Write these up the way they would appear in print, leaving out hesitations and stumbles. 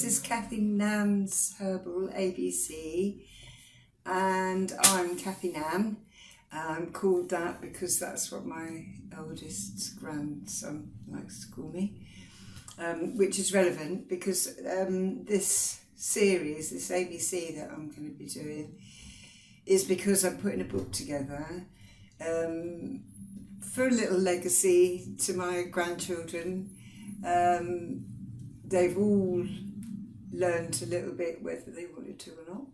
this is Cathynnan's Herbal ABC, and I'm Cathynan. I'm called that because that's what my oldest grandson likes to call me, which is relevant because this series, this ABC that I'm going to be doing, is because I'm putting a book together for a little legacy to my grandchildren. They've all learned a little bit, whether they wanted to or not,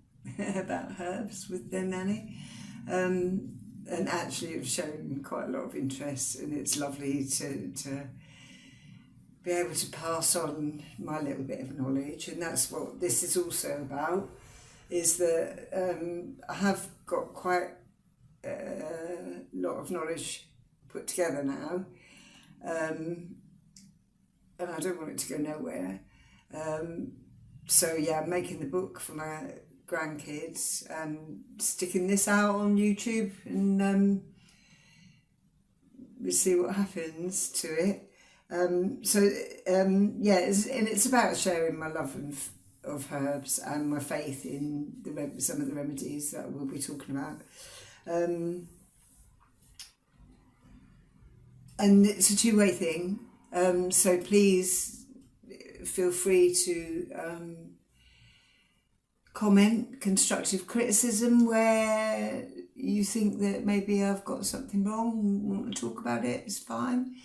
about herbs with their nanny, and actually have shown quite a lot of interest, and it's lovely to be able to pass on my little bit of knowledge. And that's what this is also about, is that I have got quite a lot of knowledge put together now, and I don't want it to go nowhere. So yeah, I'm making the book for my grandkids and sticking this out on YouTube, and we'll see what happens to it. Yeah, it's about sharing my love of herbs and my faith in some of the remedies that we'll be talking about. And it's a two-way thing. So please feel free to comment constructive criticism where you think that maybe I've got something wrong, want to talk about it, it's fine.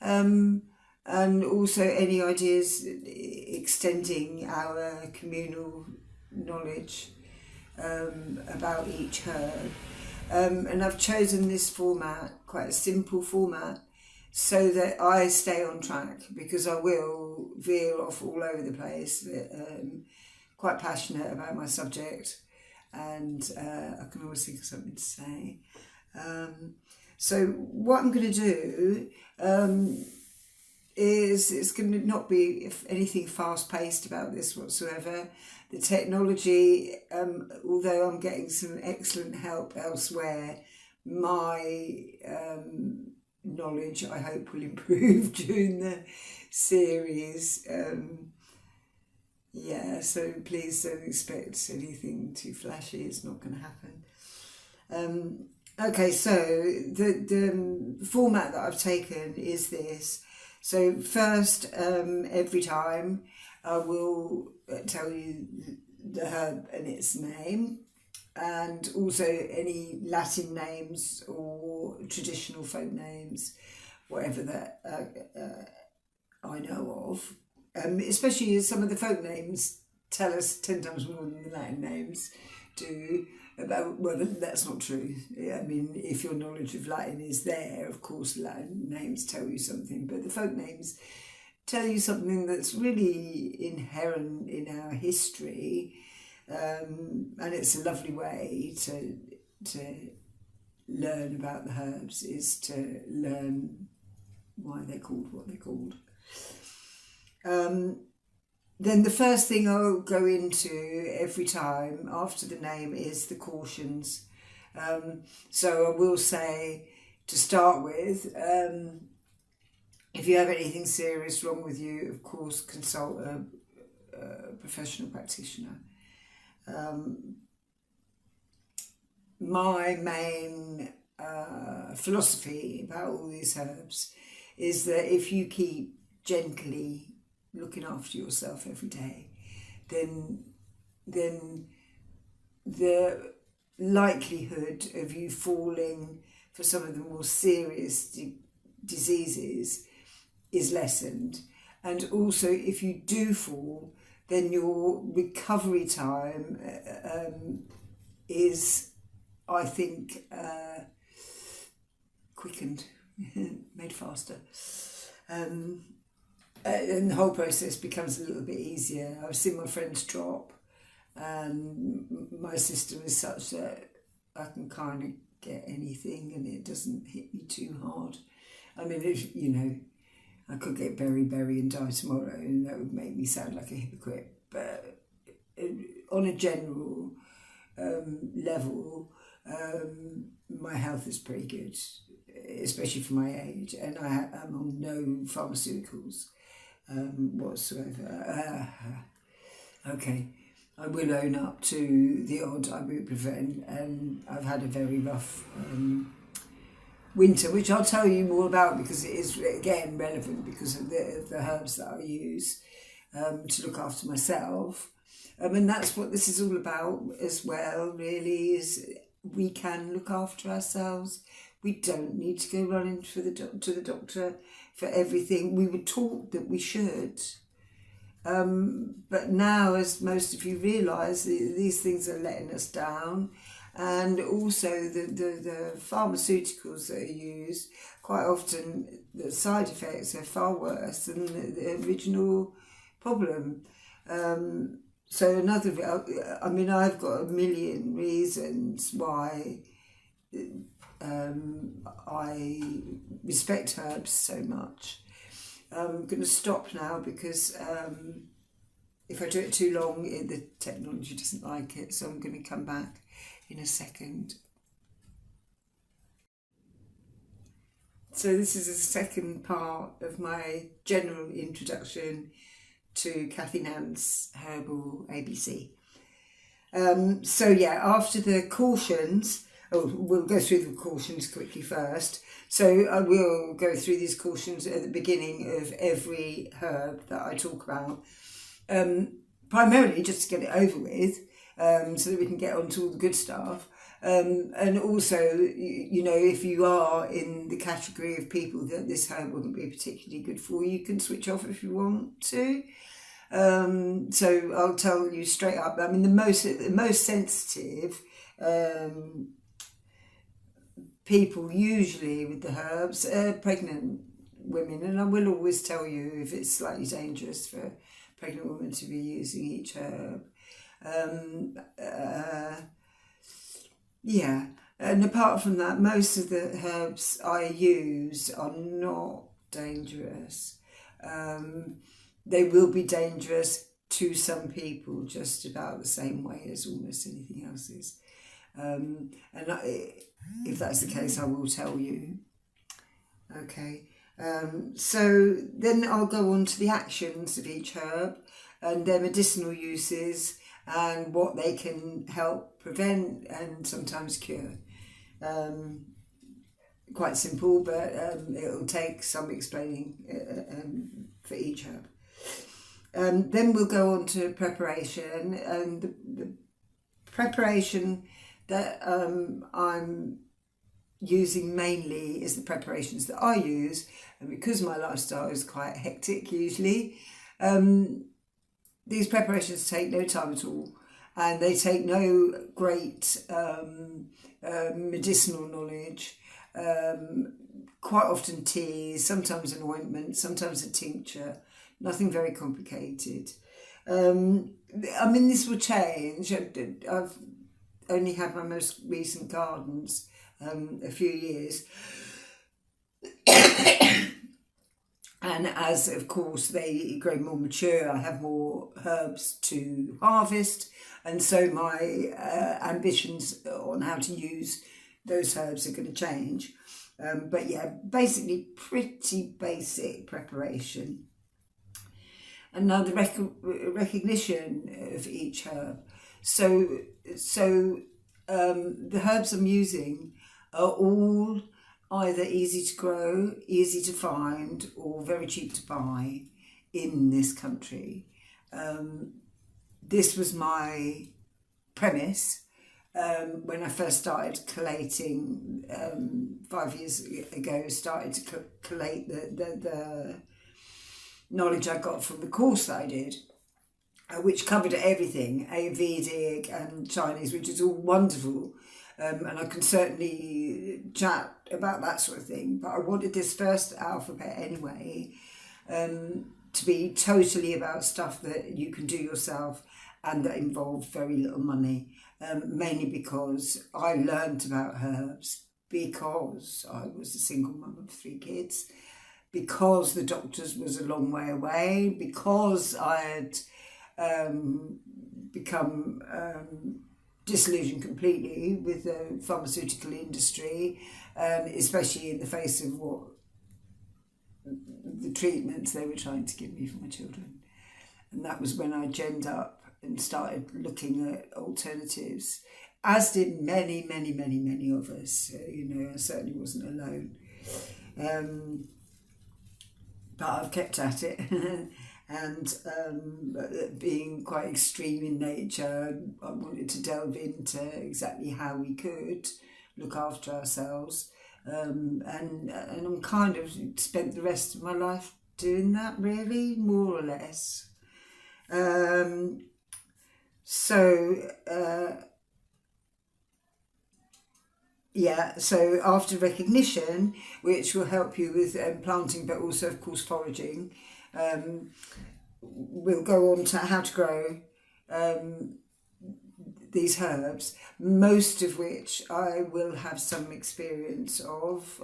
And also any ideas extending our communal knowledge about each herb. And I've chosen this format, quite a simple format, so that I stay on track, because I will veer off all over the place. Quite passionate about my subject, and I can always think of something to say. So what I'm going to do is, it's going to not be, if anything, fast-paced about this whatsoever. The technology, although I'm getting some excellent help elsewhere, my knowledge, I hope, will improve during the series. Yeah, so please don't expect anything too flashy. It's not going to happen. Okay, so the format that I've taken is this. So first, every time I will tell you the herb and its name, and also any Latin names or traditional folk names, whatever that I know of. Especially as some of the folk names tell us 10 times more than the Latin names do. Well, that's not true. I mean, if your knowledge of Latin is there, of course Latin names tell you something, but the folk names tell you something that's really inherent in our history, and it's a lovely way to learn about the herbs, is to learn why they're called what they're called. Then the first thing I'll go into every time after the name is the cautions. So I will say, to start with, if you have anything serious wrong with you, of course consult a professional practitioner. My main philosophy about all these herbs is that if you keep gently looking after yourself every day, then the likelihood of you falling for some of the more serious diseases is lessened. And also, if you do fall, then your recovery time is, I think, quickened, made faster. And the whole process becomes a little bit easier. I've seen my friends drop, and my system is such that I can kind of get anything and it doesn't hit me too hard. I mean, if, you know, I could get berry and die tomorrow, and that would make me sound like a hypocrite. But on a general level, my health is pretty good, especially for my age, and I'm on no pharmaceuticals whatsoever. Okay, I will own up to the odd ibuprofen, and I've had a very rough winter, which I'll tell you more about because it is again relevant because of the herbs that I use to look after myself. And that's what this is all about as well, really, is we can look after ourselves. We don't need to go running to the doctor for everything. We were taught that we should. But now, as most of you realise, these things are letting us down. And also the pharmaceuticals that are used, quite often the side effects are far worse than the original problem. So I've got a million reasons why I respect herbs so much. I'm going to stop now because if I do it too long, the technology doesn't like it. So I'm going to come back in a second. So this is the second part of my general introduction to Cathynan's Herbal ABC. After the cautions, we'll go through the cautions quickly first. So I will go through these cautions at the beginning of every herb that I talk about, primarily just to get it over with, so that we can get on to all the good stuff. And also, if you are in the category of people that this herb wouldn't be particularly good for, you can switch off if you want to. So I'll tell you straight up. I mean, the most sensitive people usually with the herbs are pregnant women, and I will always tell you if it's slightly dangerous for a pregnant women to be using each herb. And apart from that, most of the herbs I use are not dangerous. They will be dangerous to some people just about the same way as almost anything else is. If that's the case, I will tell you. Okay, so then I'll go on to the actions of each herb and their medicinal uses and what they can help prevent and sometimes cure. Quite simple, but it'll take some explaining for each herb. Then we'll go on to preparation, and the preparation that I'm using mainly is the preparations that I use, and because my lifestyle is quite hectic usually, these preparations take no time at all, and they take no great medicinal knowledge. Quite often teas, sometimes an ointment, sometimes a tincture, nothing very complicated. This will change. I've only had my most recent gardens a few years. And as, of course, they grow more mature, I have more herbs to harvest. And so my ambitions on how to use those herbs are going to change. Basically pretty basic preparation. And now the recognition of each herb. So the herbs I'm using are all either easy to grow, easy to find, or very cheap to buy in this country. This was my premise when I first started collating 5 years ago. Started to collate the knowledge I got from the course that I did, which covered everything, Ayurvedic and Chinese, which is all wonderful. And I can certainly chat about that sort of thing. But I wanted this first alphabet anyway to be totally about stuff that you can do yourself and that involve very little money. Mainly because I learned about herbs because I was a single mum of 3 kids, because the doctors was a long way away, because I had become disillusioned completely with the pharmaceutical industry, especially in the face of what the treatments they were trying to give me for my children. And that was when I genned up and started looking at alternatives, as did many, many, many, many of us. I certainly wasn't alone. But I've kept at it. And being quite extreme in nature, I wanted to delve into exactly how we could look after ourselves. And I'm kind of spent the rest of my life doing that, really, more or less. So after recognition, which will help you with planting, but also, of course, foraging, we'll go on to how to grow these herbs, most of which I will have some experience of.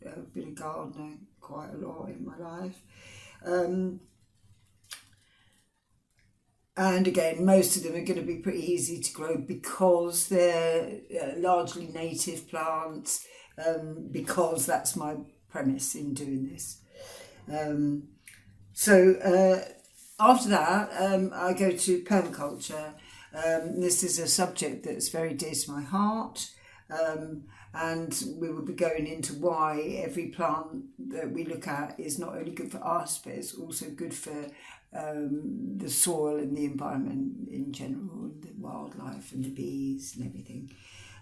I've been a gardener quite a lot in my life. And again, most of them are going to be pretty easy to grow because they're largely native plants, because that's my premise in doing this. After that, I go to permaculture. This is a subject that's very dear to my heart, and we will be going into why every plant that we look at is not only good for us, but it's also good for the soil and the environment in general, and the wildlife and the bees and everything.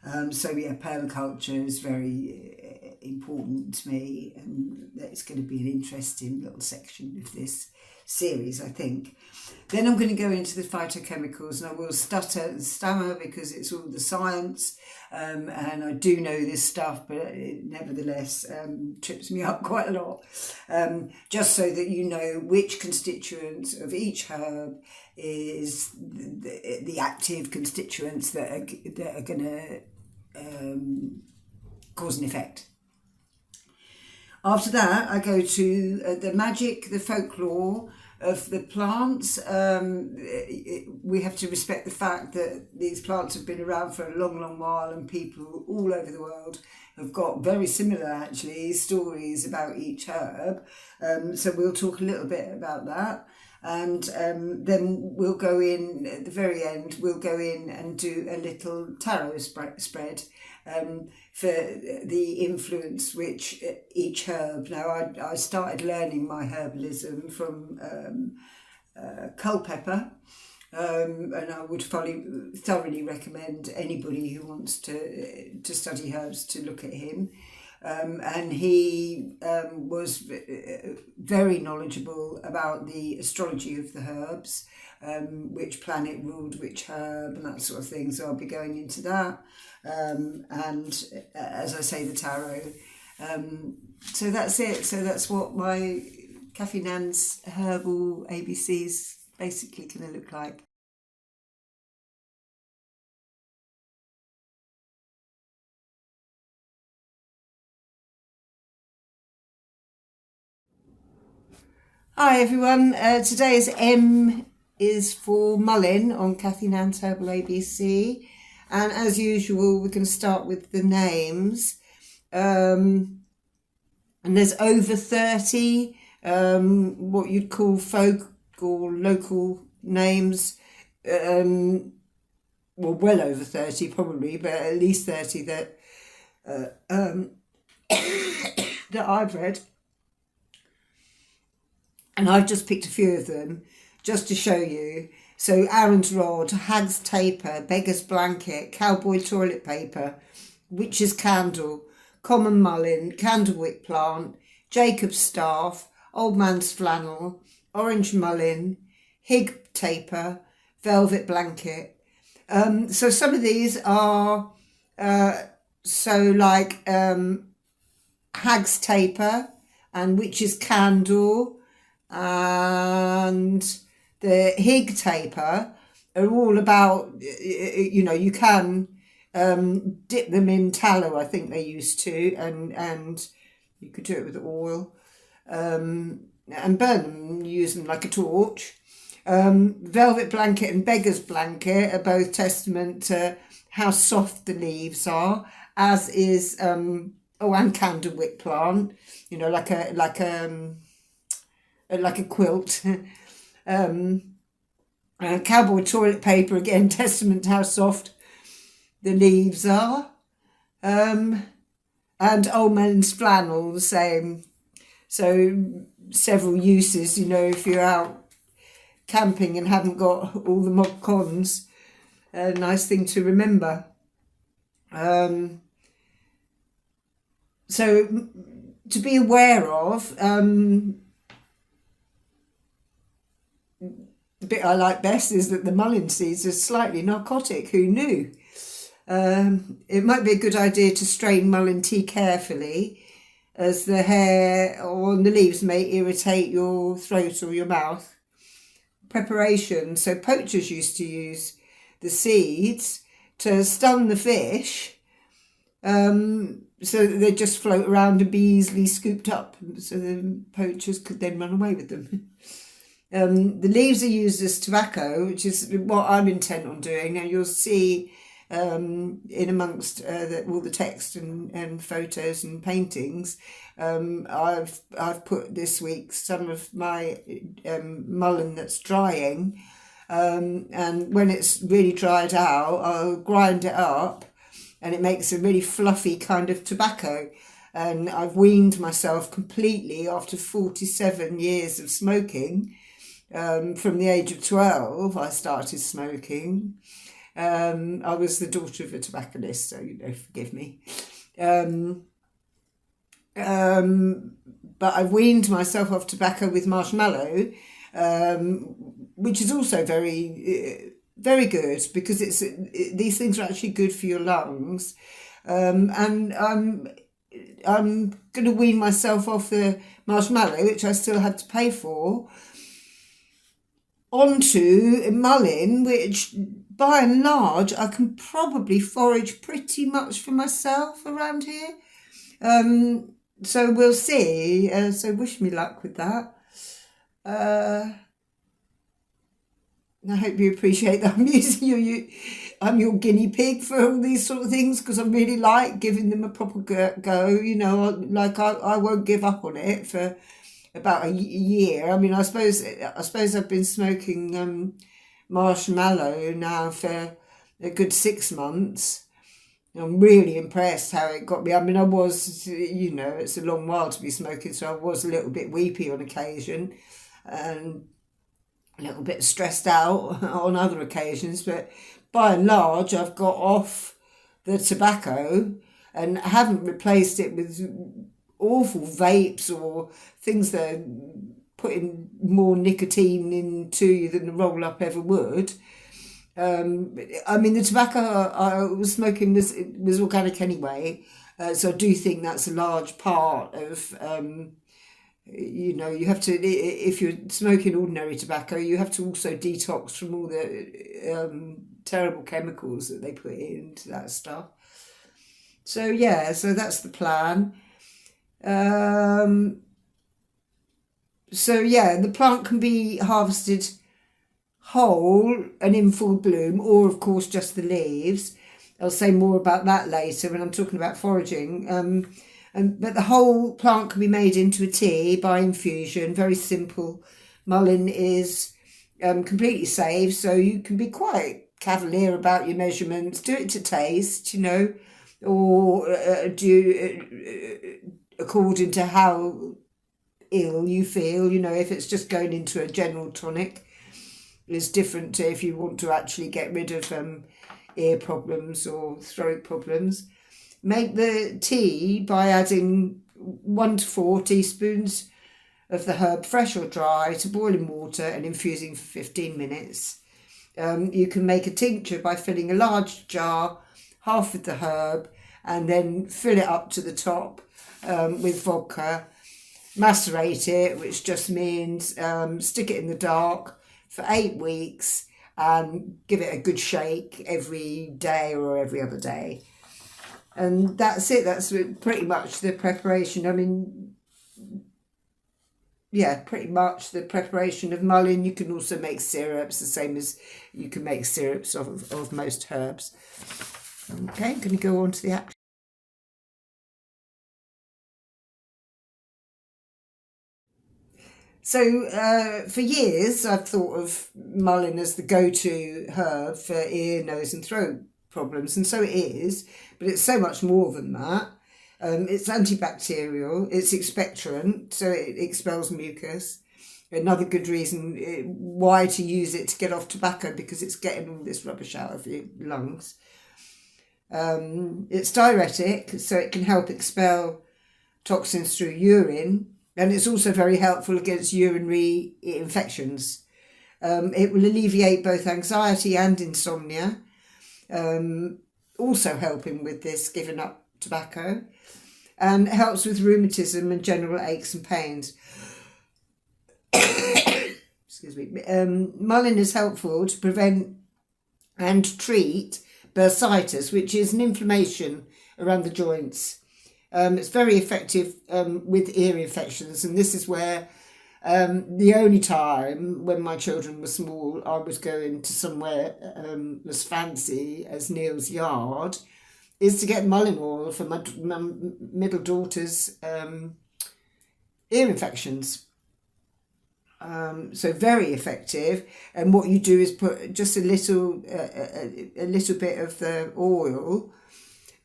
Permaculture is very important to me, and it's going to be an interesting little section of this series, I think. Then I'm going to go into the phytochemicals, and I will stutter and stammer because it's all the science, and I do know this stuff, but it nevertheless trips me up quite a lot. Just so that you know which constituents of each herb is the active constituents that are going to cause an effect. After that, I go to the magic, the folklore of the plants. We have to respect the fact that these plants have been around for a long, long while, and people all over the world have got very similar, actually, stories about each herb. So we'll talk a little bit about that. And then we'll go in, at the very end, we'll go in and do a little tarot spread for the influence which each herb. Now, I started learning my herbalism from culpepper, and I would thoroughly recommend anybody who wants to study herbs to look at him. And he was very knowledgeable about the astrology of the herbs, which planet ruled which herb and that sort of thing. So I'll be going into that. And as I say, the tarot. So that's it. So that's what my Cathynan's Herbal ABCs basically going to look like. Hi everyone, today's M is for Mullein on Cathynan's Herbal ABC, and as usual we're going to start with the names, and there's over 30 what you'd call folk or local names, well over 30 probably, but at least 30 that that I've read. And I've just picked a few of them just to show you. So Aaron's Rod, Hag's Taper, Beggar's Blanket, Cowboy Toilet Paper, Witch's Candle, Common Mullein, Candlewick Plant, Jacob's Staff, Old Man's Flannel, Orange Mullein, Hig Taper, Velvet Blanket. So some of these are, Hag's Taper and Witch's Candle, and the Hig Taper are all about, you can dip them in tallow, I think they used to, and you could do it with oil, and burn them, use them like a torch. Velvet Blanket and Beggar's Blanket are both testament to how soft the leaves are, as is and Candlewick Plant, like a quilt. And Cowboy toilet paper, again, testament to how soft the leaves are. And old man's flannel, the same. So several uses, you know, if you're out camping and haven't got all the mod cons, a nice thing to remember. So to be aware of, the bit I like best is that the mullein seeds are slightly narcotic. Who knew? It might be a good idea to strain mullein tea carefully, as the hair on the leaves may irritate your throat or your mouth. Preparation. So poachers used to use the seeds to stun the fish, so that they just float around and be easily scooped up, so the poachers could then run away with them. The leaves are used as tobacco, which is what I'm intent on doing. Now you'll see in amongst all the text and photos and paintings, I've put this week some of my mullein that's drying, and when it's really dried out, I'll grind it up, and it makes a really fluffy kind of tobacco. And I've weaned myself completely after 47 years of smoking. From the age of 12, I started smoking. I was the daughter of a tobacconist, so, you know, forgive me. But I've weaned myself off tobacco with marshmallow, which is also very good, because these things are actually good for your lungs. And I'm going to wean myself off the marshmallow, which I still had to pay for, onto mullein, which by and large I can probably forage pretty much for myself around here. So we'll see. So wish me luck with that. I hope you appreciate that I'm using you. I'm your guinea pig for all these sort of things, because I really like giving them a proper go. You know, like I won't give up on it for about a year. I mean, I suppose I've been smoking marshmallow now for a good 6 months. I'm really impressed how it got me. I mean, I was, you know, it's a long while to be smoking, so I was a little bit weepy on occasion and a little bit stressed out on other occasions, but by and large I've got off the tobacco and haven't replaced it with awful vapes or things that are putting more nicotine into you than the roll up ever would. I mean, the tobacco I was smoking was organic anyway, so I do think that's a large part of, you know, you have to, if you're smoking ordinary tobacco, you have to also detox from all the terrible chemicals that they put into that stuff. So yeah, so that's the plan. So yeah, the plant can be harvested whole and in full bloom, or of course just the leaves. I'll say more about that later when I'm talking about foraging. But the whole plant can be made into a tea by infusion. Very simple. Mullein is completely safe, so you can be quite cavalier about your measurements. Do it to taste, you know, or do according to how ill you feel. You know, if it's just going into a general tonic, it's different to if you want to actually get rid of ear problems or throat problems. Make the tea by adding 1 to 4 teaspoons of the herb, fresh or dry, to boiling water and infusing for 15 minutes. You can make a tincture by filling a large jar, half with the herb, and then fill it up to the top with vodka. Macerate it, which just means stick it in the dark for 8 weeks and give it a good shake every day or every other day. And that's it. That's pretty much the preparation. I mean, yeah, pretty much the preparation of mullein. You can also make syrups, the same as you can make syrups of most herbs. Okay, I'm going to go on to the action. So for years I've thought of mullein as the go-to herb for ear, nose and throat problems, and so it is, but it's so much more than that. It's antibacterial, it's expectorant, so it expels mucus. Another good reason why to use it to get off tobacco, because it's getting all this rubbish out of your lungs. It's diuretic, so it can help expel toxins through urine, and it's also very helpful against urinary infections. It will alleviate both anxiety and insomnia, also helping with this, giving up tobacco, and helps with rheumatism and general aches and pains. Excuse me. Mullein is helpful to prevent and treat bursitis, which is an inflammation around the joints. It's very effective with ear infections, and this is where the only time when my children were small I was going to somewhere as fancy as Neil's Yard is to get mullein oil for my middle daughter's ear infections. So very effective, and what you do is put just a little bit of the oil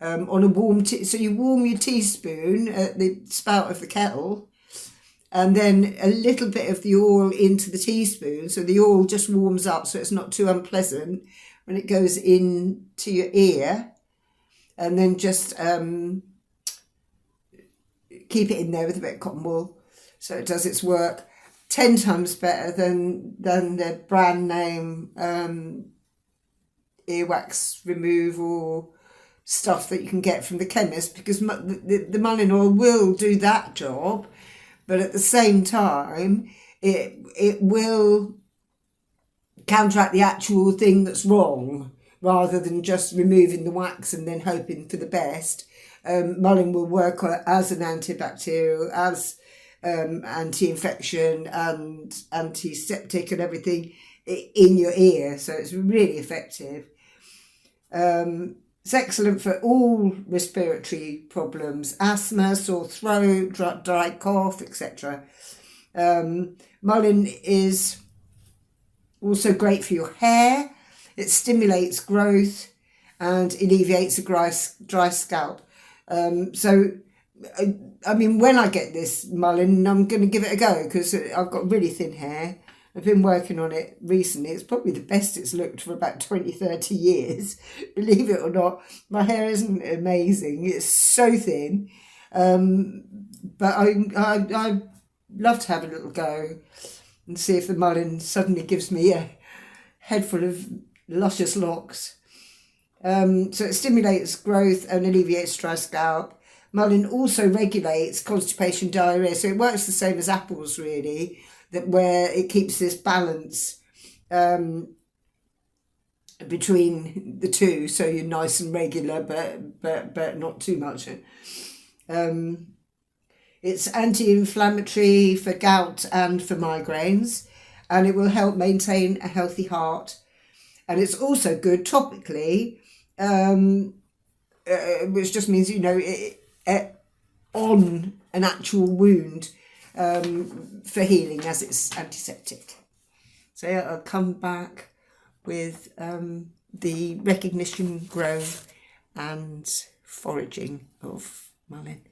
on a warm so you warm your teaspoon at the spout of the kettle, and then a little bit of the oil into the teaspoon, so the oil just warms up so it's not too unpleasant when it goes into your ear, and then just keep it in there with a bit of cotton wool so it does its work. 10 times better than the brand name earwax removal stuff that you can get from the chemist, because the mullein oil will do that job, but at the same time it will counteract the actual thing that's wrong, rather than just removing the wax and then hoping for the best. Mullein will work as an antibacterial, as anti-infection and antiseptic and everything in your ear, so it's really effective. It's excellent for all respiratory problems, asthma, sore throat, dry cough, etc. Mullein is also great for your hair. It stimulates growth and alleviates a dry scalp. I mean, when I get this mullein, I'm going to give it a go, because I've got really thin hair. I've been working on it recently. It's probably the best it's looked for about 20-30 years. Believe it or not, my hair isn't amazing. It's so thin. But I love to have a little go and see if the mullein suddenly gives me a head full of luscious locks. So it stimulates growth and alleviates dry scalp. Mullein also regulates constipation, diarrhea, so it works the same as apples, really, that where it keeps this balance between the two, so you're nice and regular, but not too much. It's anti-inflammatory for gout and for migraines, and it will help maintain a healthy heart. And it's also good topically, which just means, you know, on an actual wound for healing, as it's antiseptic. So yeah, I'll come back with the recognition, grow and foraging of mullein.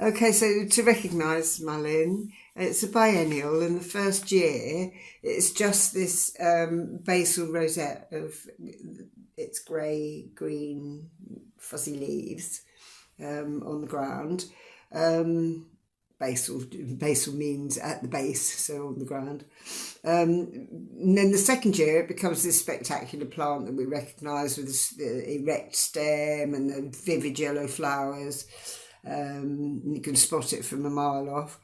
Okay, so to recognise mullein, it's a biennial, and the first year it's just this basal rosette of its grey, green, fuzzy leaves on the ground. Basal means at the base, so on the ground. And then the second year it becomes this spectacular plant that we recognise with the erect stem and the vivid yellow flowers. You can spot it from a mile off.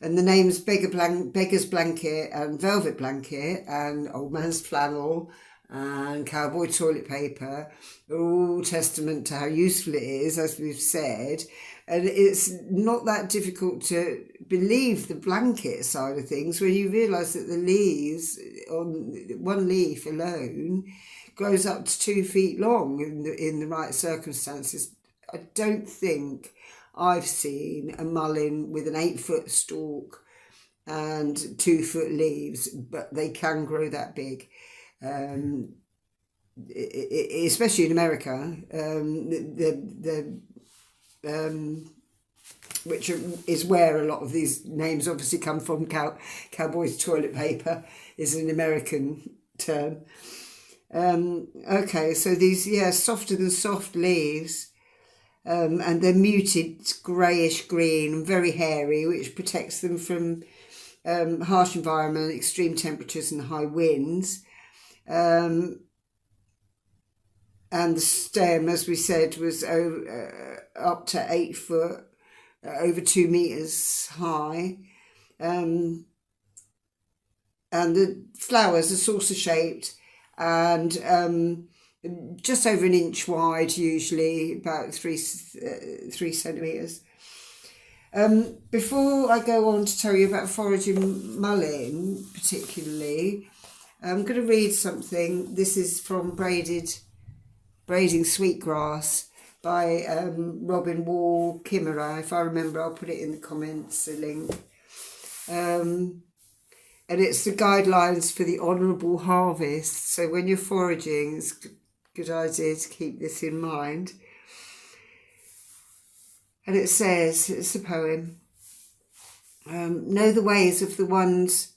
And the names Beggar's Blanket and Velvet Blanket and Old Man's Flannel and cowboy toilet paper are all testament to how useful it is, as we've said. And it's not that difficult to believe the blanket side of things when you realise that the leaves, on one leaf alone, grows up to 2 feet long in the right circumstances. I don't think I've seen a mullein with an 8-foot stalk and 2-foot leaves, but they can grow that big. Especially in America, which is where a lot of these names obviously come from. Cowboys toilet paper is an American term. Okay, so these, softer than soft leaves, and they're muted greyish green and very hairy, which protects them from harsh environment, extreme temperatures and high winds. And the stem, as we said, was up to 8 foot, over 2 meters high. And the flowers are saucer shaped and just over 1 inch wide, usually about 3 centimeters. Before I go on to tell you about foraging mullein particularly, I'm going to read something. This is from Braiding Sweetgrass by Robin Wall Kimmerer. If I remember, I'll put it in the comments, the link. And it's the guidelines for the honourable harvest. So when you're foraging, it's a good idea to keep this in mind. And it says, it's a poem, know the ways of the ones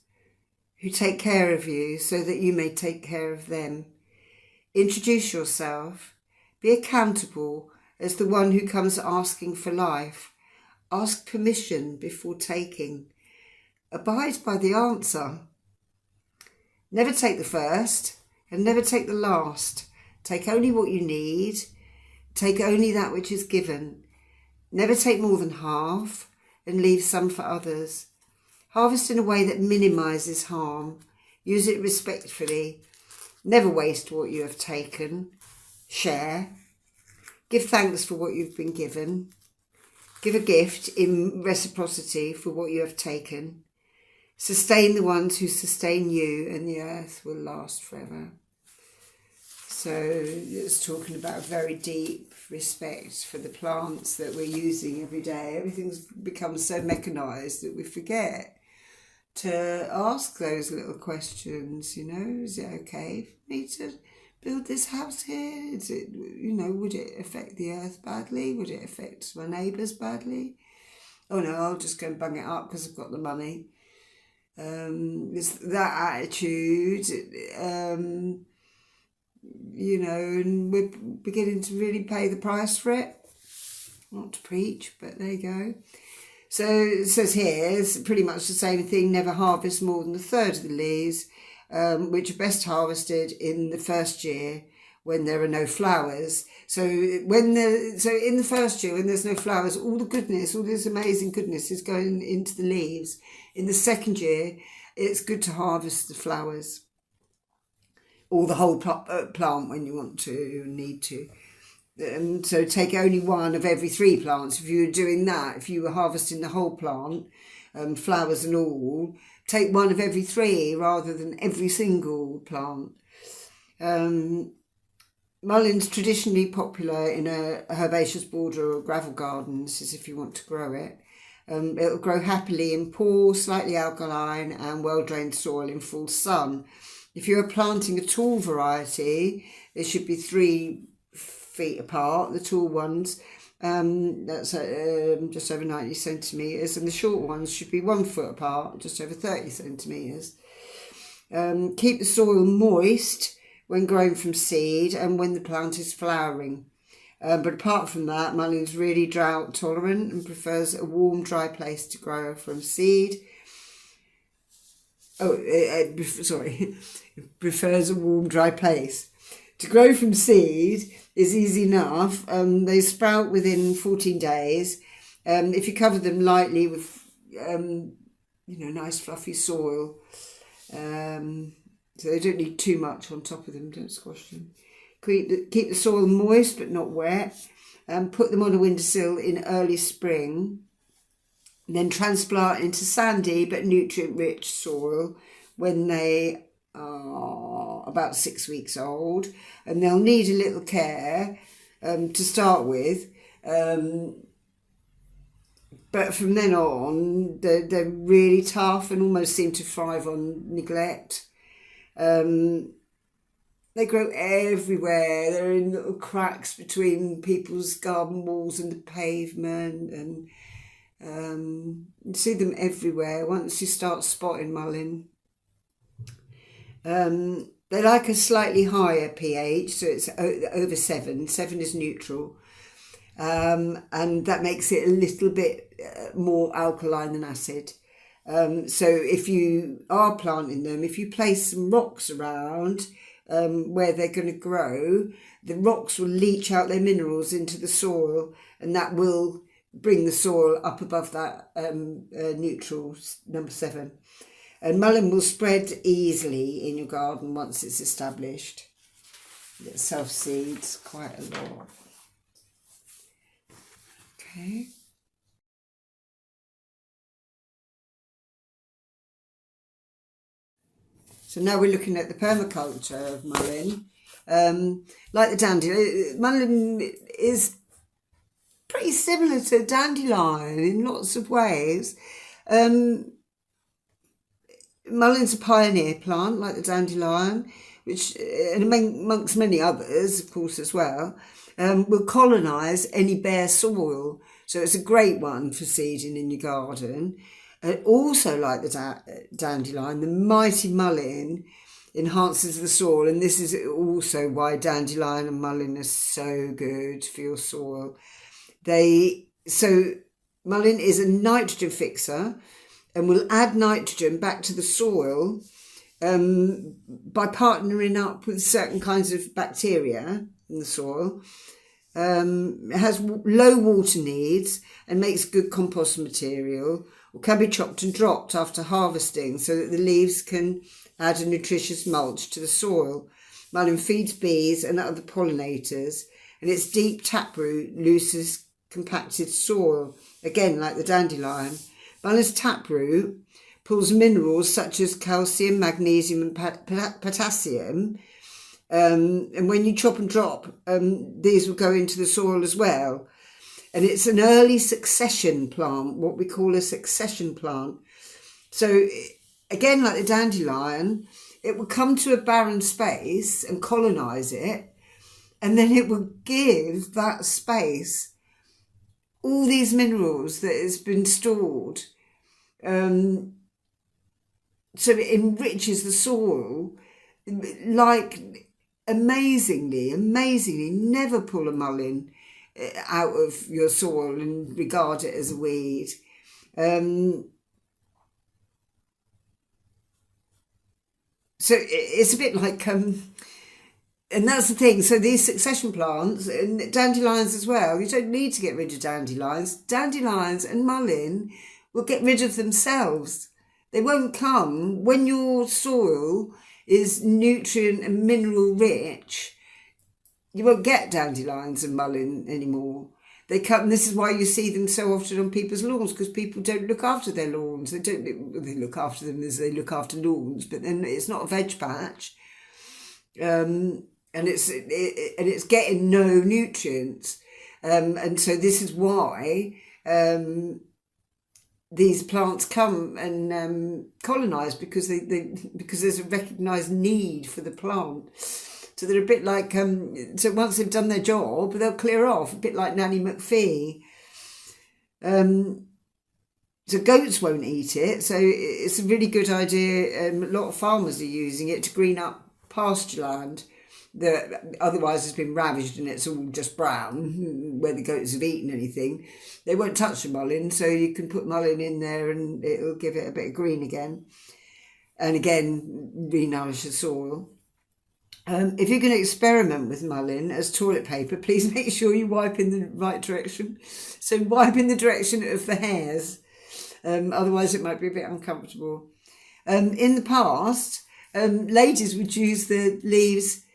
who take care of you so that you may take care of them. Introduce yourself. Be accountable as the one who comes asking for life. Ask permission before taking. Abide by the answer. Never take the first and never take the last. Take only what you need. Take only that which is given. Never take more than half and leave some for others. Harvest in a way that minimises harm. Use it respectfully. Never waste what you have taken. Share. Give thanks for what you've been given. Give a gift in reciprocity for what you have taken. Sustain the ones who sustain you, and the earth will last forever. So it's talking about very deep respect for the plants that we're using every day. Everything's become so mechanised that we forget to ask those little questions, is it okay for me to build this house here? Is it, would it affect the earth badly? Would it affect my neighbours badly? Oh no, I'll just go and bung it up because I've got the money. It's that attitude, and we're beginning to really pay the price for it. Not to preach, but there you go. So it says here, it's pretty much the same thing. Never harvest more than 1/3 of the leaves, which are best harvested in the first year when there are no flowers. So in the first year when there's no flowers, all the goodness, all this amazing goodness is going into the leaves. In the second year, it's good to harvest the flowers or the whole plant when you want to, need to. So take only one of every 3 plants. If you were doing that, if you were harvesting the whole plant, flowers and all, take one of every 3 rather than every single plant. Mullein's traditionally popular in a herbaceous border or gravel gardens, as if you want to grow it. It'll grow happily in poor, slightly alkaline and well-drained soil in full sun. If you're planting a tall variety, they should be 3 feet apart, the tall ones. That's just over 90 centimetres, and the short ones should be 1 foot apart, just over 30 centimetres. Keep the soil moist when growing from seed and when the plant is flowering. But apart from that, mullein's really drought tolerant and prefers a warm, dry place to grow from seed. Prefers a warm, dry place. To grow from seed is easy enough. They sprout within 14 days. If you cover them lightly with, nice fluffy soil, So they don't need too much on top of them, don't squash them. Keep the soil moist but not wet. Put them on a windowsill in early spring. Then transplant into sandy but nutrient-rich soil when they are about 6 weeks old. And they'll need a little care to start with. But from then on, they're really tough and almost seem to thrive on neglect. They grow everywhere. They're in little cracks between people's garden walls and the pavement, and you see them everywhere once you start spotting mullein. They like a slightly higher pH, so it's over 7. 7 is neutral. And that makes it a little bit more alkaline than acid. So if you are planting them, if you place some rocks around where they're going to grow, the rocks will leach out their minerals into the soil, and that will bring the soil up above that neutral number 7. And mullein will spread easily in your garden once it's established. It self-seeds quite a lot. Okay. So now we're looking at the permaculture of mullein. Like the dandelion, mullein is pretty similar to dandelion in lots of ways. Mullein a pioneer plant like the dandelion, which, and amongst many others, of course, as well, will colonise any bare soil. So it's a great one for seeding in your garden. Also, like the dandelion, the mighty mullein enhances the soil, and this is also why dandelion and mullein are so good for your soil. So mullein is a nitrogen fixer and will add nitrogen back to the soil by partnering up with certain kinds of bacteria in the soil. It has low water needs and makes good compost material, or can be chopped and dropped after harvesting so that the leaves can add a nutritious mulch to the soil. Mullein feeds bees and other pollinators, and its deep taproot looses compacted soil, again like the dandelion. Mullein's taproot pulls minerals such as calcium, magnesium and potassium, and when you chop and drop, these will go into the soil as well. And it's an early succession plant, what we call a succession plant. So again, like the dandelion, it will come to a barren space and colonise it, and then it will give that space all these minerals that has been stored. So it enriches the soil, like amazingly. Never pull a mullein out of your soil and regard it as a weed. So it's a bit like, and that's the thing. So these succession plants, and dandelions as well, you don't need to get rid of dandelions. Dandelions and mullein will get rid of themselves. They won't come when your soil is nutrient and mineral rich. You won't get dandelions and mullein anymore. They come. This is why you see them so often on people's lawns, because people don't look after their lawns. They look after them as they look after lawns, but then it's not a veg patch, and it's getting no nutrients, and so this is why these plants come and colonise, because because there's a recognised need for the plant. So they're a bit like, so once they've done their job, they'll clear off, a bit like Nanny McPhee. So goats won't eat it, so it's a really good idea. A lot of farmers are using it to green up pasture land that otherwise has been ravaged and it's all just brown, where the goats have eaten anything. They won't touch the mullein, so you can put mullein in there and it'll give it a bit of green again. And again, re-nourish the soil. If you're going to experiment with mullein as toilet paper, please make sure you wipe in the right direction. So wipe in the direction of the hairs, otherwise it might be a bit uncomfortable. In the past, ladies would use the leaves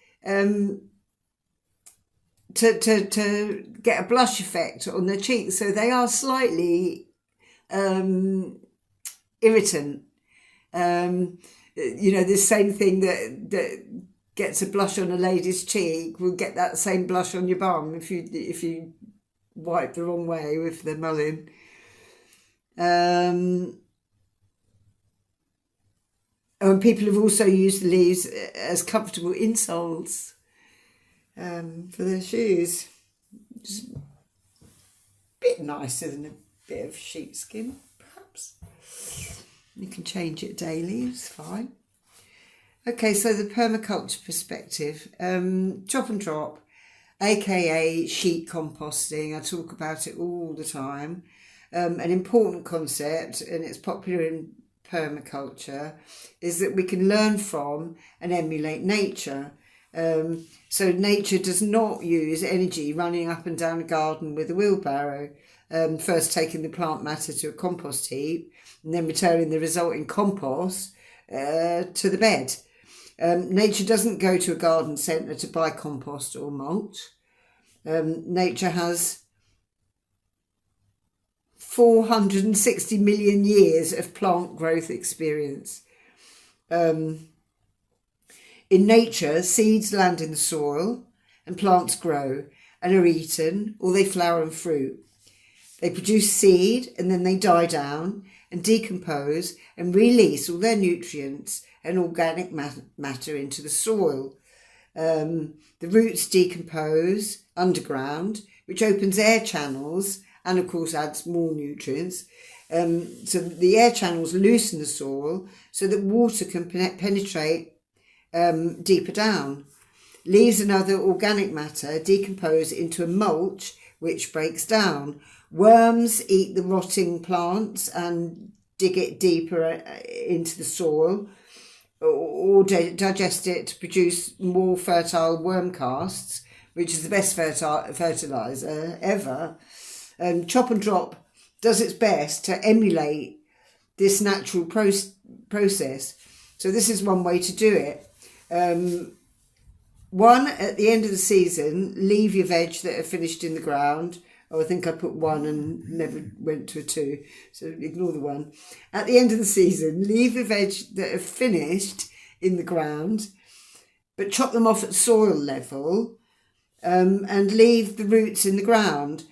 to get a blush effect on their cheeks. So they are slightly irritant. This same thing that gets a blush on a lady's cheek will get that same blush on your bum if you wipe the wrong way with the mullein. And people have also used the leaves as comfortable insoles for their shoes. Just a bit nicer than a bit of sheepskin, perhaps. You can change it daily, it's fine. Okay, so the permaculture perspective, chop and drop, aka sheet composting. I talk about it all the time. An important concept, and it's popular in permaculture, is that we can learn from and emulate nature. So nature does not use energy running up and down a garden with a wheelbarrow, first taking the plant matter to a compost heap and then returning the resulting compost to the bed. Nature doesn't go to a garden centre to buy compost or mulch. Nature has 460 million years of plant growth experience. In nature, seeds land in the soil and plants grow and are eaten, or they flower and fruit. They produce seed and then they die down and decompose and release all their nutrients and organic matter into the soil. The roots decompose underground, which opens air channels and of course adds more nutrients. So the air channels loosen the soil so that water can penetrate deeper down. Leaves and other organic matter decompose into a mulch which breaks down. Worms eat the rotting plants and dig it deeper into the soil, or digest it to produce more fertile worm casts, which is the best fertiliser ever. Chop and drop does its best to emulate this natural process. So this is one way to do it. One, at the end of the season, leave your veg that are finished in the ground. Oh, I think I put 1 and never went to a 2, so ignore the 1. At the end of the season, leave the veg that are finished in the ground, but chop them off at soil level and leave the roots in the ground.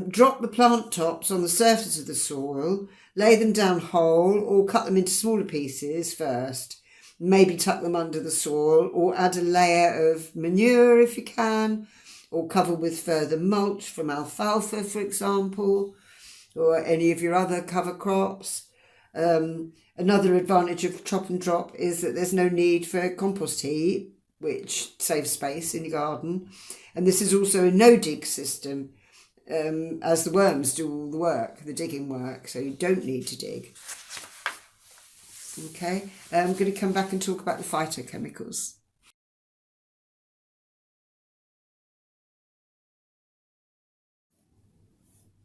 Drop the plant tops on the surface of the soil, lay them down whole or cut them into smaller pieces first. Maybe tuck them under the soil or add a layer of manure if you can, or cover with further mulch from alfalfa, for example, or any of your other cover crops. Another advantage of chop and drop is that there's no need for a compost heap, which saves space in your garden. And this is also a no-dig system, as the worms do all the work, the digging work, so you don't need to dig. Okay, I'm going to come back and talk about the phytochemicals.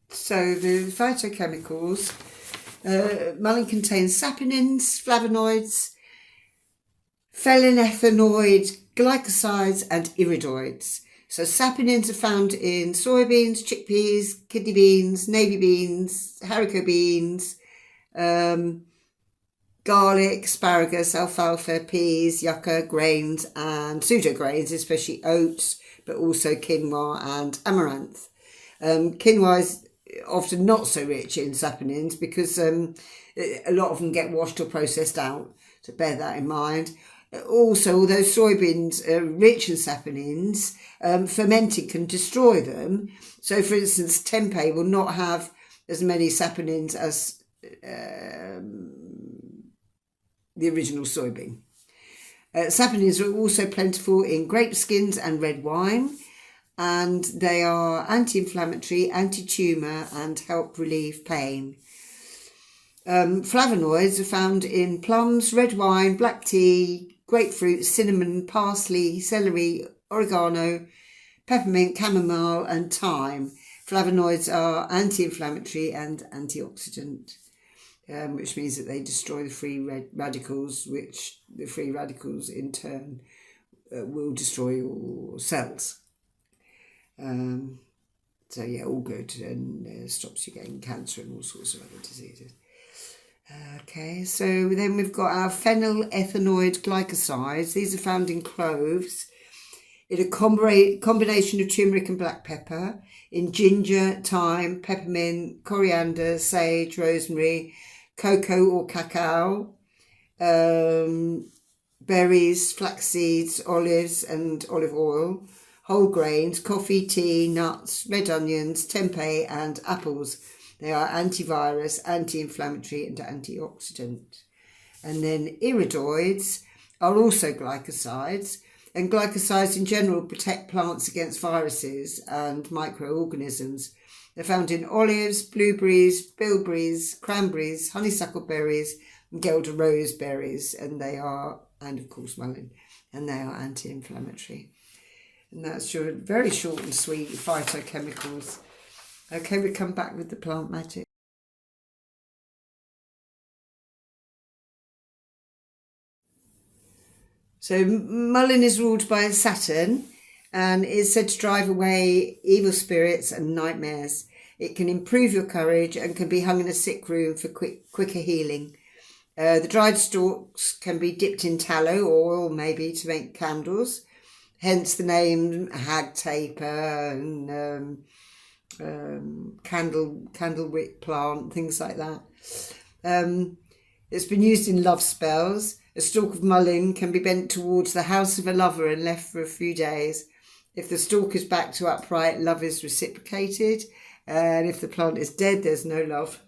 So the phytochemicals, mullein contains saponins, flavonoids, phenylethanoid, glycosides and iridoids. So saponins are found in soybeans, chickpeas, kidney beans, navy beans, haricot beans, garlic, asparagus, alfalfa, peas, yucca, grains and pseudo grains, especially oats, but also quinoa and amaranth. Quinoa is often not so rich in saponins because a lot of them get washed or processed out, so bear that in mind. Also, although soybeans are rich in saponins, fermenting can destroy them. So, for instance, tempeh will not have as many saponins as the original soybean. Saponins are also plentiful in grape skins and red wine, and they are anti-inflammatory, anti-tumour and help relieve pain. Flavonoids are found in plums, red wine, black tea, grapefruit, cinnamon, parsley, celery, oregano, peppermint, chamomile and thyme. Flavonoids are anti-inflammatory and antioxidant. which means that they destroy the free radicals, which the free radicals in turn will destroy your cells. So yeah, all good, and stops you getting cancer and all sorts of other diseases. Okay, so then we've got our phenylethanoid glycosides. These are found in cloves, in a combination of turmeric and black pepper, in ginger, thyme, peppermint, coriander, sage, rosemary, cocoa or cacao, berries, flax seeds, olives and olive oil, whole grains, coffee, tea, nuts, red onions, tempeh and apples. They are antivirus, anti-inflammatory and antioxidant. And then iridoids are also glycosides, and glycosides in general protect plants against viruses and microorganisms. They're found in olives, blueberries, bilberries, cranberries, honeysuckle berries, and Guelder rose berries, and of course mullein, and they are anti-inflammatory. And that's your very short and sweet phytochemicals. Okay, we come back with the plant magic. So mullein is ruled by Saturn and is said to drive away evil spirits and nightmares. It can improve your courage and can be hung in a sick room for quicker healing. The dried stalks can be dipped in tallow or oil maybe to make candles, hence the name hag taper and candlewick plant, things like that. It's been used in love spells. A stalk of mullein can be bent towards the house of a lover and left for a few days. If the stalk is back to upright, love is reciprocated, and if the plant is dead, there's no love.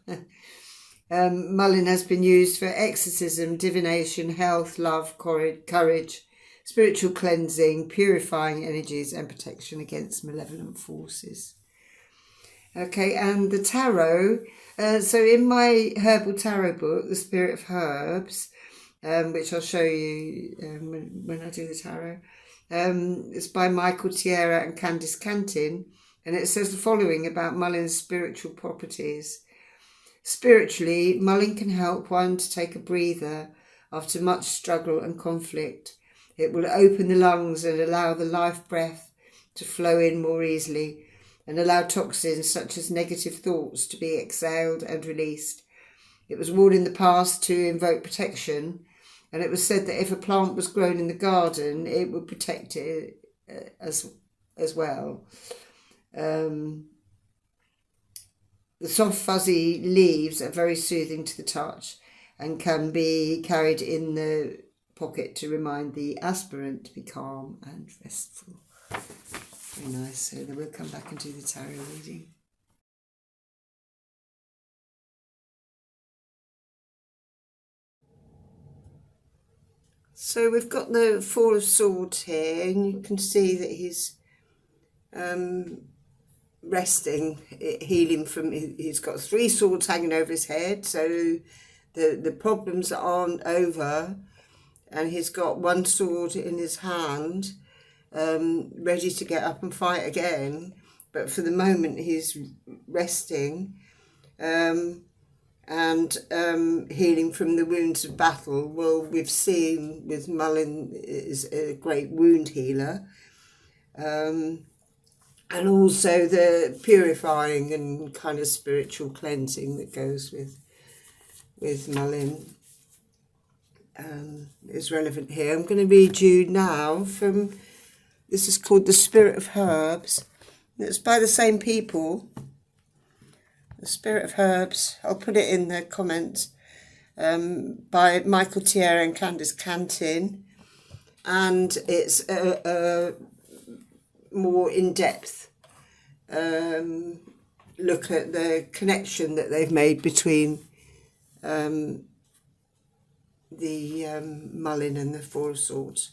Mullein has been used for exorcism, divination, health, love, courage, spiritual cleansing, purifying energies, and protection against malevolent forces. Okay, and the tarot. So in my Herbal Tarot book, The Spirit of Herbs, which I'll show you when I do the tarot, it's by Michael Tierra and Candice Cantin, and it says the following about mullein's spiritual properties. Spiritually, mullein can help one to take a breather after much struggle and conflict. It will open the lungs and allow the life breath to flow in more easily, and allow toxins such as negative thoughts to be exhaled and released. It was worn in the past to invoke protection, and it was said that if a plant was grown in the garden, it would protect it as well. The soft fuzzy leaves are very soothing to the touch and can be carried in the pocket to remind the aspirant to be calm and restful. Very nice. So then we'll come back and do the tarot reading. So we've got the Four of Swords here, and you can see that he's resting, healing from. He's got 3 swords hanging over his head, so the problems aren't over, and he's got 1 sword in his hand, ready to get up and fight again. But for the moment, he's resting. And healing from the wounds of battle. Well, we've seen with mullein is a great wound healer, and also the purifying and kind of spiritual cleansing that goes with mullein is relevant here. I'm going to read you now from, this is called The Spirit of Herbs. It's by the same people. The Spirit of Herbs, I'll put it in the comments, by Michael Tierra and Candice Cantin, and it's a more in-depth look at the connection that they've made between the mullein and the Four of Swords.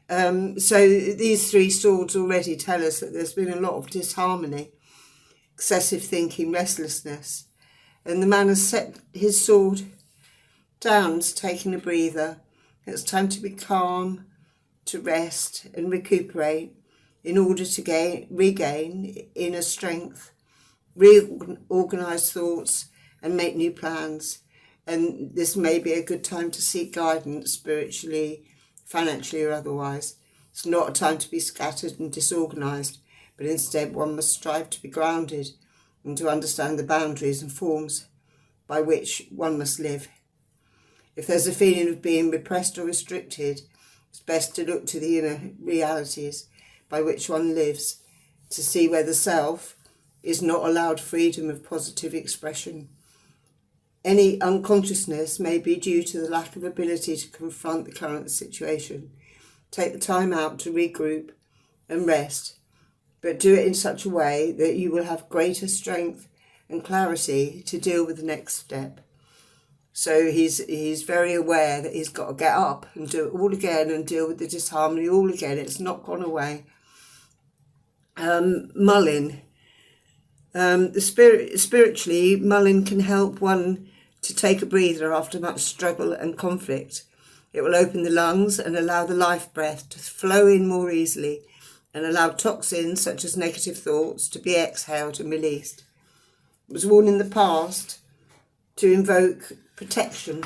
So these 3 swords already tell us that there's been a lot of disharmony, excessive thinking, restlessness, and the man has set his sword down, taking a breather. It's time to be calm, to rest and recuperate in order to regain inner strength reorganize thoughts and make new plans. And this may be a good time to seek guidance spiritually, financially or otherwise. It's not a time to be scattered and disorganized, but instead one must strive to be grounded and to understand the boundaries and forms by which one must live. If there's a feeling of being repressed or restricted, it's best to look to the inner realities by which one lives, to see where the self is not allowed freedom of positive expression. Any unconsciousness may be due to the lack of ability to confront the current situation. Take the time out to regroup and rest, but do it in such a way that you will have greater strength and clarity to deal with the next step. So he's very aware that he's got to get up and do it all again and deal with the disharmony all again. It's not gone away. Mullein. Spiritually, Mullein can help one to take a breather after much struggle and conflict. It will open the lungs and allow the life breath to flow in more easily and allow toxins such as negative thoughts to be exhaled and released. It was worn in the past to invoke protection.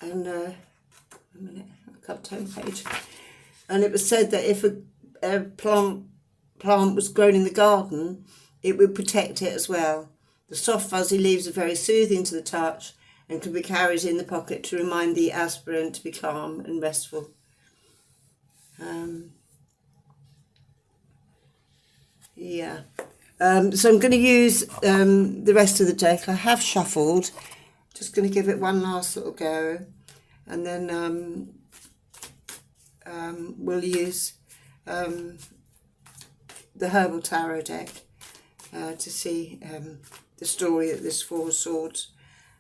And a minute, I can't turn the page. And it was said that if a plant was grown in the garden, it would protect it as well. The soft fuzzy leaves are very soothing to the touch and can be carried in the pocket to remind the aspirant to be calm and restful. So I'm going to use the rest of the deck. I have shuffled. Just going to give it one last little go, and then we'll use the Herbal Tarot deck to see the story of this Four of Swords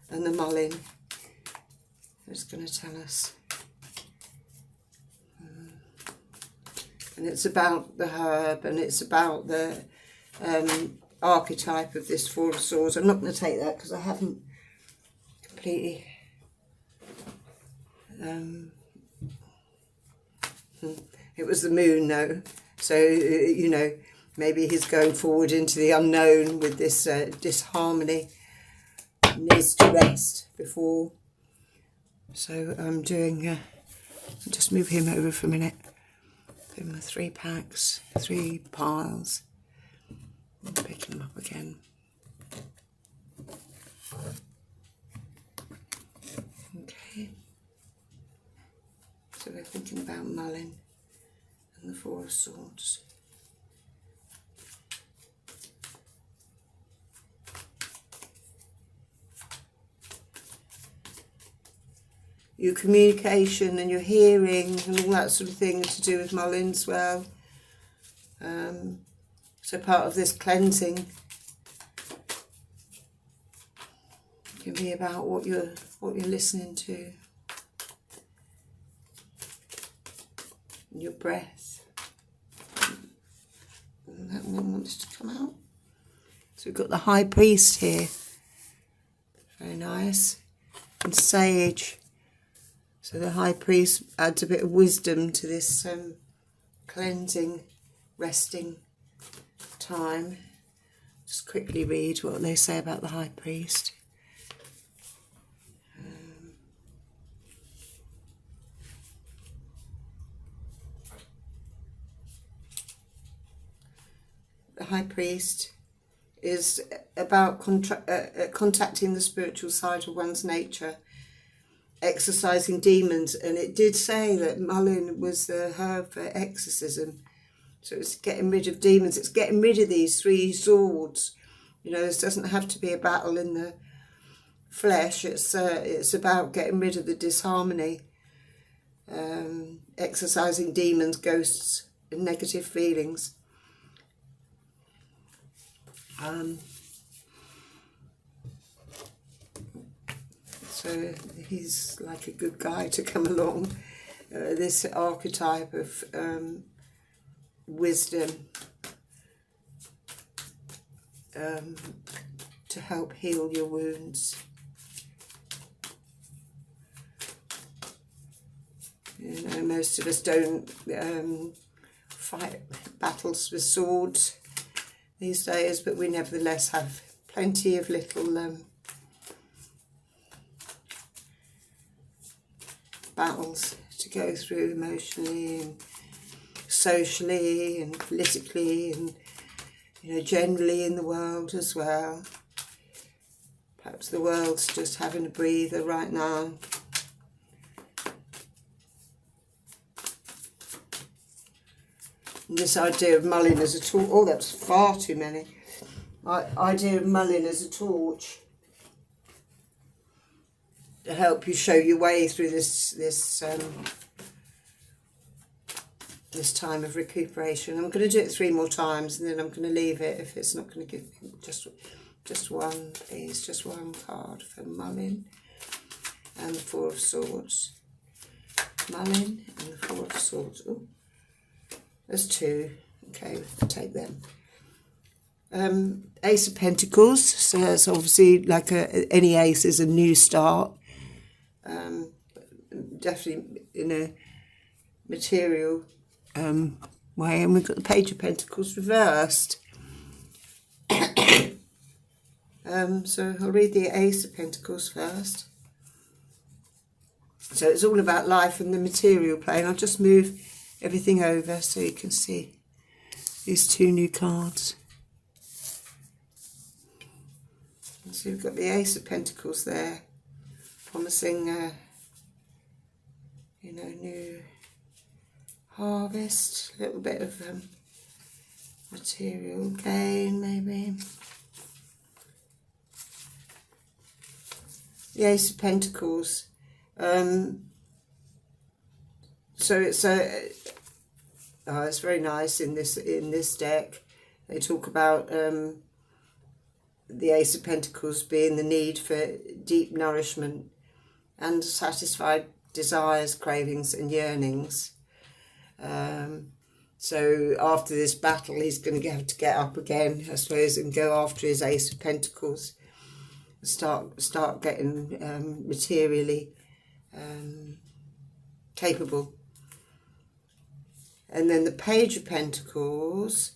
and the Mullein. It's going to tell us. And it's about the herb, and it's about the archetype of this Four of Swords. I'm not going to take that because I haven't completely it was the moon though, so you know, maybe he's going forward into the unknown with this disharmony. Needs to rest before, so I'm doing just move him over for a minute. Give him 3 packs, 3 piles, and pick him up again. Okay, so we're thinking about Mullein and the Four of Swords. Your communication and your hearing and all that sort of thing to do with Mullein as well. So part of this cleansing can be about what you're listening to, and your breath. And that one wants to come out. So we've got the High Priest here, very nice, and Sage. So the High Priest adds a bit of wisdom to this cleansing, resting time. Just quickly read what they say about the High Priest. The High Priest is about contacting the spiritual side of one's nature, exorcising demons, and it did say that Mullein was the herb for exorcism. So it's getting rid of demons, it's getting rid of these 3 swords. You know, this doesn't have to be a battle in the flesh, it's about getting rid of the disharmony, exorcising demons, ghosts, and negative feelings. So he's like a good guy to come along. This archetype of wisdom to help heal your wounds. You know, most of us don't fight battles with swords. these days, but we nevertheless have plenty of little battles to go through emotionally and socially and politically and, you know, generally in the world as well. Perhaps the world's just having a breather right now. And this idea of mullein as a torch, oh, that's far too many. Idea of mullein as a torch to help you show your way through this time of recuperation. I'm going to do it 3 more times, and then I'm going to leave it if it's not going to give me just one, please, just one card for Mullein and the 4 of Swords. Mullein and the 4 of Swords. Oh, there's 2. Okay, I'll take them. Ace of Pentacles. So it's obviously like any ace is a new start. Definitely in a material way. And we've got the Page of Pentacles reversed. So I'll read the Ace of Pentacles first. So it's all about life and the material plane. I'll just move everything over so you can see these 2 new cards. And so we've got the Ace of Pentacles there, promising you know, new harvest, a little bit of material gain maybe. The Ace of Pentacles. So it's it's very nice in this deck. They talk about the Ace of Pentacles being the need for deep nourishment and satisfied desires, cravings and yearnings. So after this battle, he's going to have to get up again, I suppose, and go after his Ace of Pentacles. Start getting materially capable. And then the Page of Pentacles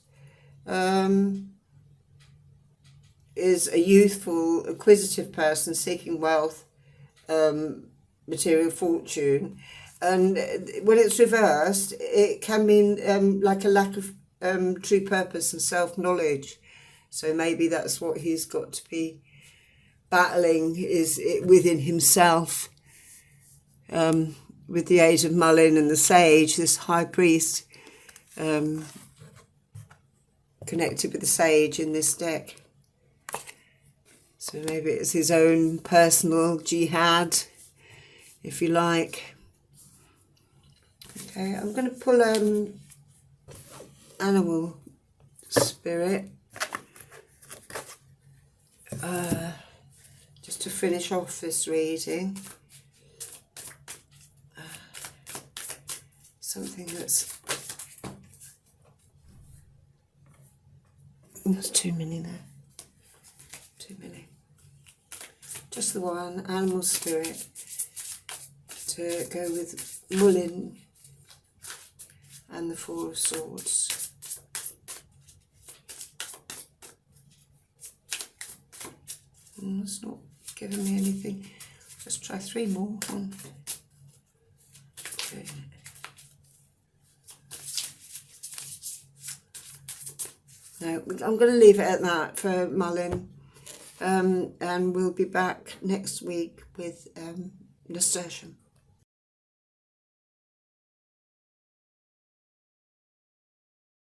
is a youthful, acquisitive person seeking wealth, material fortune. And when it's reversed, it can mean like a lack of true purpose and self-knowledge. So maybe that's what he's got to be battling, is it within himself. With the Age of Mullein and the Sage, this High Priest connected with the Sage in this deck. So maybe it's his own personal jihad, if you like. Okay, I'm going to pull Animal Spirit just to finish off this reading. Something that's... There's too many there. Too many. Just the one, Animal Spirit, to go with Mullein and the 4 of Swords. It's not giving me anything. Just try 3 more. Okay. No, I'm going to leave it at that for Mullein, and we'll be back next week with nasturtium.